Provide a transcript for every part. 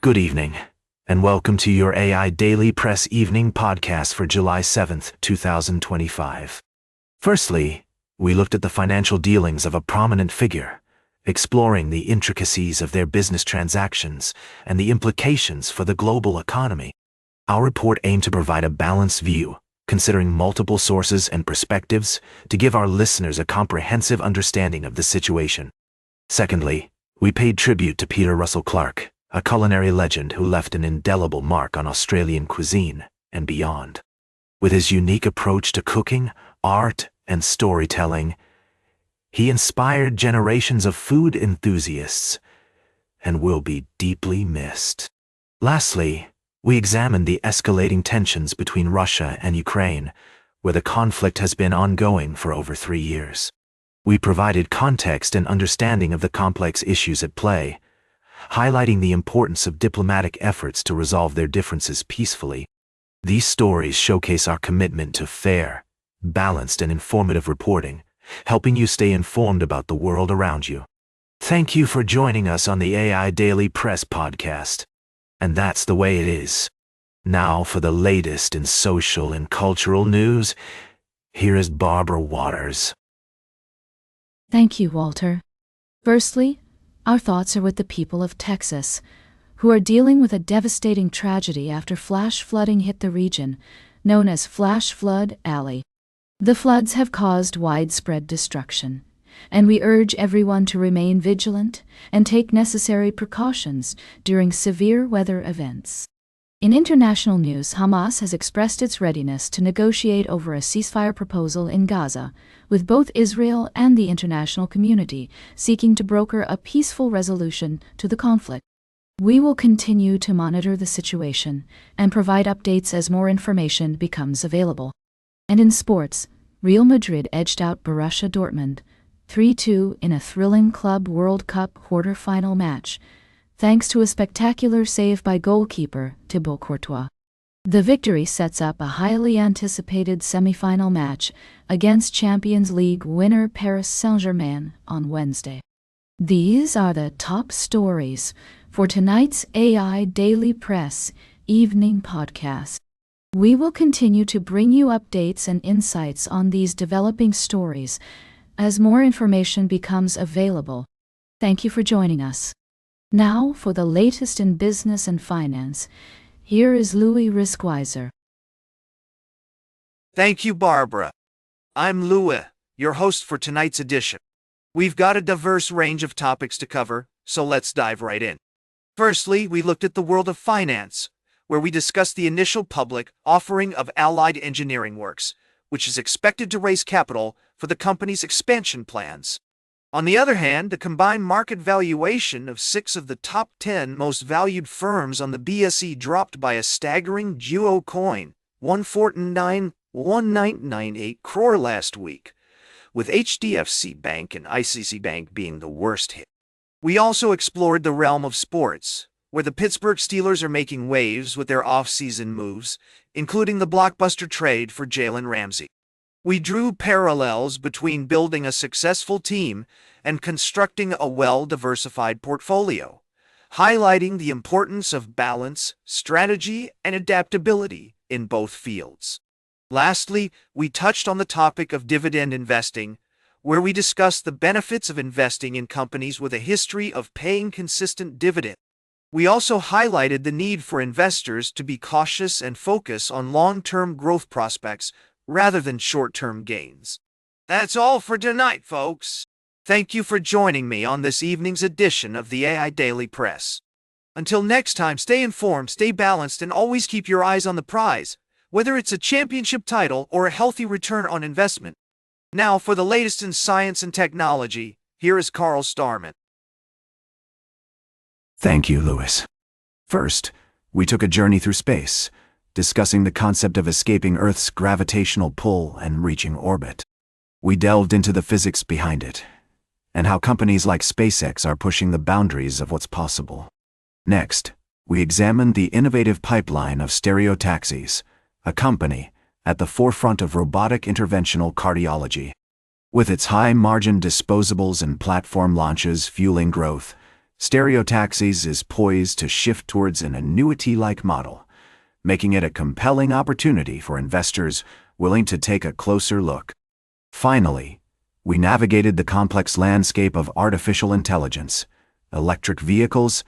Good evening, and welcome to your AI Daily Press Evening Podcast for July 7th, 2025. Firstly, we looked at the financial dealings of a prominent figure, exploring the intricacies of their business transactions and the implications for the global economy. Our report aimed to provide a balanced view, considering multiple sources and perspectives to give our listeners a comprehensive understanding of the situation. Secondly, we paid tribute to Peter Russell Clark, a culinary legend who left an indelible mark on Australian cuisine and beyond. With his unique approach to cooking, art, and storytelling, he inspired generations of food enthusiasts and will be deeply missed. Lastly, we examined the escalating tensions between Russia and Ukraine, where the conflict has been ongoing for over 3 years. We provided context and understanding of the complex issues at play, highlighting the importance of diplomatic efforts to resolve their differences peacefully. These stories showcase our commitment to fair, balanced, and informative reporting, helping you stay informed about the world around you. Thank you for joining us on the AI Daily Press podcast. And that's the way it is. Now for the latest in social and cultural news, here is Barbara Waters. Thank you, Walter. Firstly, our thoughts are with the people of Texas, who are dealing with a devastating tragedy after flash flooding hit the region, known as Flash Flood Alley. The floods have caused widespread destruction, and we urge everyone to remain vigilant and take necessary precautions during severe weather events. In international news, Hamas has expressed its readiness to negotiate over a ceasefire proposal in Gaza, with both Israel and the international community seeking to broker a peaceful resolution to the conflict. We will continue to monitor the situation and provide updates as more information becomes available. And in sports, Real Madrid edged out Borussia Dortmund 3-2 in a thrilling Club World Cup quarter-final match, thanks to a spectacular save by goalkeeper Thibaut Courtois. The victory sets up a highly anticipated semi-final match against Champions League winner Paris Saint-Germain on Wednesday. These are the top stories for tonight's AI Daily Press Evening Podcast. We will continue to bring you updates and insights on these developing stories as more information becomes available. Thank you for joining us. Now, for the latest in business and finance, here is Louis Riskweiser. Thank you, Barbara. I'm Louis, your host for tonight's edition. We've got a diverse range of topics to cover, so let's dive right in. Firstly, we looked at the world of finance, where we discussed the initial public offering of Allied Engineering Works, which is expected to raise capital for the company's expansion plans. On the other hand, the combined market valuation of 6 of the top 10 most valued firms on the BSE dropped by a staggering Duo coin, 149.1998 crore last week, with HDFC Bank and ICICI Bank being the worst hit. We also explored the realm of sports, where the Pittsburgh Steelers are making waves with their off-season moves, including the blockbuster trade for Jalen Ramsey. We drew parallels between building a successful team and constructing a well-diversified portfolio, highlighting the importance of balance, strategy, and adaptability in both fields. Lastly, we touched on the topic of dividend investing, where we discussed the benefits of investing in companies with a history of paying consistent dividends. We also highlighted the need for investors to be cautious and focus on long-term growth prospects rather than short-term gains. That's all for tonight, folks. Thank you for joining me on this evening's edition of the AI Daily Press. Until next time, stay informed, stay balanced, and always keep your eyes on the prize, whether it's a championship title or a healthy return on investment. Now, for the latest in science and technology, here is Carl Starman. Thank you, Louis. First, we took a journey through space, discussing the concept of escaping Earth's gravitational pull and reaching orbit. We delved into the physics behind it, and how companies like SpaceX are pushing the boundaries of what's possible. Next, we examined the innovative pipeline of stereotaxis, a company at the forefront of robotic interventional cardiology. With its high-margin disposables and platform launches fueling growth, Stereotaxis is poised to shift towards an annuity-like model, making it a compelling opportunity for investors willing to take a closer look. Finally, we navigated the complex landscape of artificial intelligence, electric vehicles,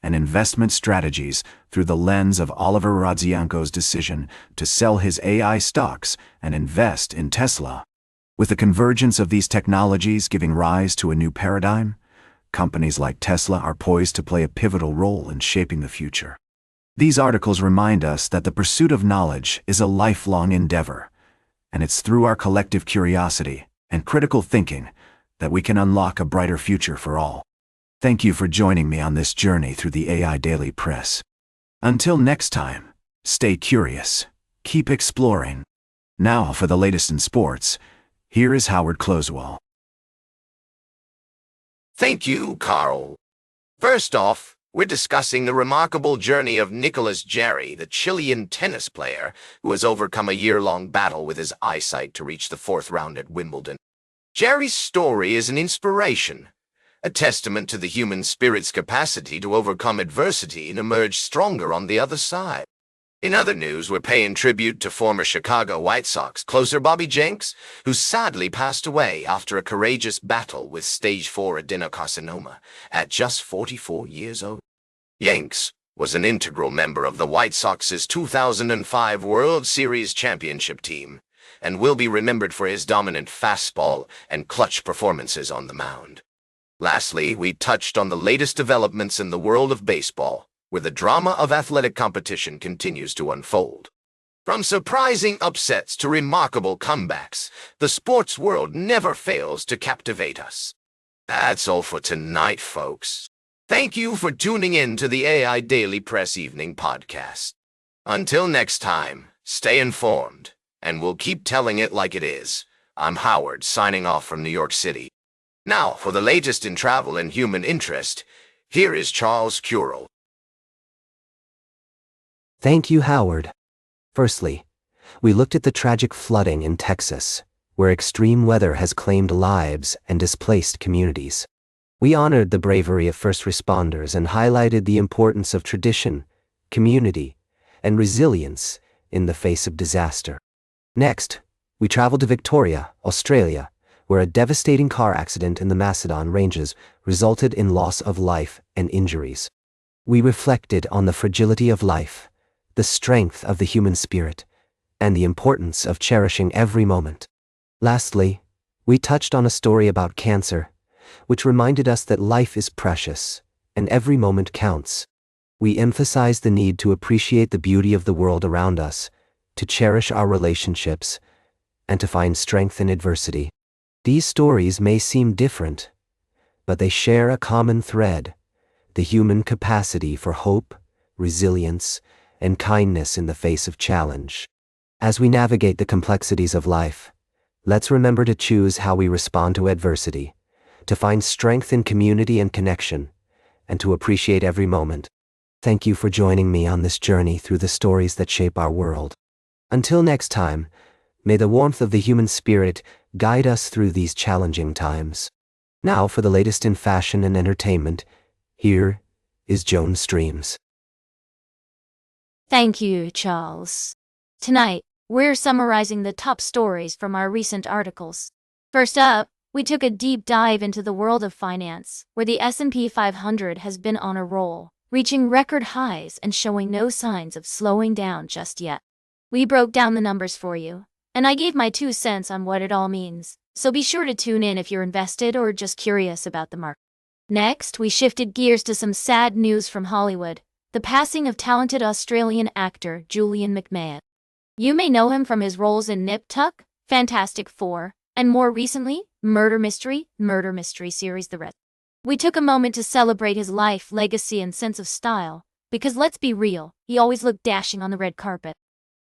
and investment strategies through the lens of Oliver Rodzianko's decision to sell his AI stocks and invest in Tesla. With the convergence of these technologies giving rise to a new paradigm, companies like Tesla are poised to play a pivotal role in shaping the future. These articles remind us that the pursuit of knowledge is a lifelong endeavor, and it's through our collective curiosity and critical thinking that we can unlock a brighter future for all. Thank you for joining me on this journey through the AI Daily Press. Until next time, stay curious, keep exploring. Now for the latest in sports, here is Howard Closewell. Thank you, Carl. First off, we're discussing the remarkable journey of Nicolas Jarry, the Chilean tennis player who has overcome a year-long battle with his eyesight to reach the fourth round at Wimbledon. Jarry's story is an inspiration, a testament to the human spirit's capacity to overcome adversity and emerge stronger on the other side. In other news, we're paying tribute to former Chicago White Sox closer Bobby Jenks, who sadly passed away after a courageous battle with stage 4 adenocarcinoma at just 44 years old. Jenks was an integral member of the White Sox's 2005 World Series championship team and will be remembered for his dominant fastball and clutch performances on the mound. Lastly, we touched on the latest developments in the world of baseball, where the drama of athletic competition continues to unfold. From surprising upsets to remarkable comebacks, the sports world never fails to captivate us. That's all for tonight, folks. Thank you for tuning in to the AI Daily Press Evening Podcast. Until next time, stay informed, and we'll keep telling it like it is. I'm Howard, signing off from New York City. Now, for the latest in travel and human interest, here is Charles Curel. Thank you, Howard. Firstly, we looked at the tragic flooding in Texas, where extreme weather has claimed lives and displaced communities. We honored the bravery of first responders and highlighted the importance of tradition, community, and resilience in the face of disaster. Next, we traveled to Victoria, Australia, where a devastating car accident in the Macedon Ranges resulted in loss of life and injuries. We reflected on the fragility of life, the strength of the human spirit, and the importance of cherishing every moment. Lastly, we touched on a story about cancer, which reminded us that life is precious and every moment counts. We emphasized the need to appreciate the beauty of the world around us, to cherish our relationships, and to find strength in adversity. These stories may seem different, but they share a common thread: the human capacity for hope, resilience, and kindness in the face of challenge. As we navigate the complexities of life, let's remember to choose how we respond to adversity, to find strength in community and connection, and to appreciate every moment. Thank you for joining me on this journey through the stories that shape our world. Until next time, may the warmth of the human spirit guide us through these challenging times. Now for the latest in fashion and entertainment, here is Joan Streams. Thank you, Charles. Tonight, we're summarizing the top stories from our recent articles. First up, we took a deep dive into the world of finance, where the S&P 500 has been on a roll, reaching record highs and showing no signs of slowing down just yet. We broke down the numbers for you, and I gave my 2 cents on what it all means, so be sure to tune in if you're invested or just curious about the market. Next, we shifted gears to some sad news from Hollywood: the passing of talented Australian actor Julian McMahon. You may know him from his roles in Nip Tuck, Fantastic Four, and more recently, Murder Mystery series The Red. We took a moment to celebrate his life, legacy, and sense of style, because let's be real, he always looked dashing on the red carpet.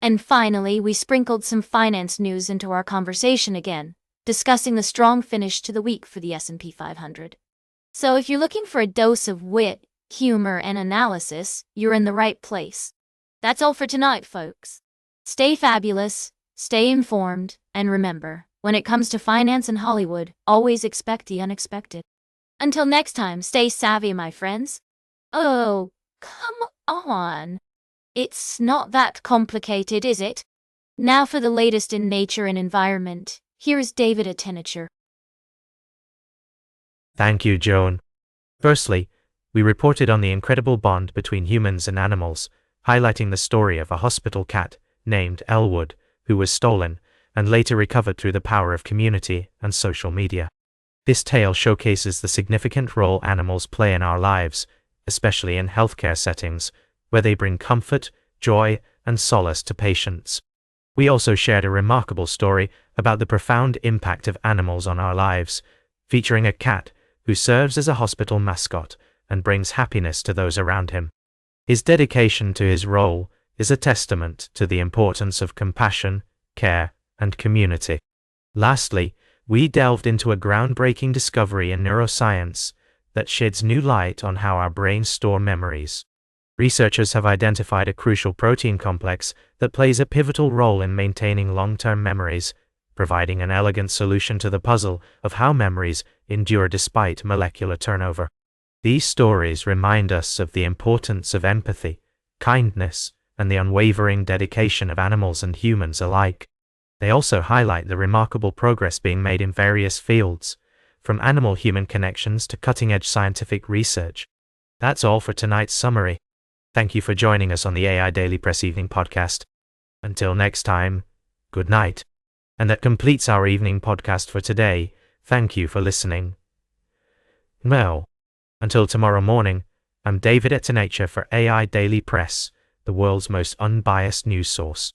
And finally, we sprinkled some finance news into our conversation again, discussing the strong finish to the week for the S&P 500. So if you're looking for a dose of wit, humor, and analysis, you're in the right place. That's all for tonight, folks. Stay fabulous, stay informed, and remember, when it comes to finance and Hollywood, always expect the unexpected. Until next time, stay savvy, my friends. Oh, come on. It's not that complicated, is it? Now for the latest in nature and environment, here's David Attenacher. Thank you, Joan. Firstly, we reported on the incredible bond between humans and animals, highlighting the story of a hospital cat named Elwood, who was stolen and later recovered through the power of community and social media. This tale showcases the significant role animals play in our lives, especially in healthcare settings, where they bring comfort, joy, and solace to patients. We also shared a remarkable story about the profound impact of animals on our lives, featuring a cat who serves as a hospital mascot and brings happiness to those around him. His dedication to his role is a testament to the importance of compassion, care, and community. Lastly, we delved into a groundbreaking discovery in neuroscience that sheds new light on how our brains store memories. Researchers have identified a crucial protein complex that plays a pivotal role in maintaining long-term memories, providing an elegant solution to the puzzle of how memories endure despite molecular turnover. These stories remind us of the importance of empathy, kindness, and the unwavering dedication of animals and humans alike. They also highlight the remarkable progress being made in various fields, from animal-human connections to cutting-edge scientific research. That's all for tonight's summary. Thank you for joining us on the AI Daily Press Evening Podcast. Until next time, good night. And that completes our evening podcast for today. Thank you for listening. Well, until tomorrow morning, I'm David Attenacher for AI Daily Press, the world's most unbiased news source.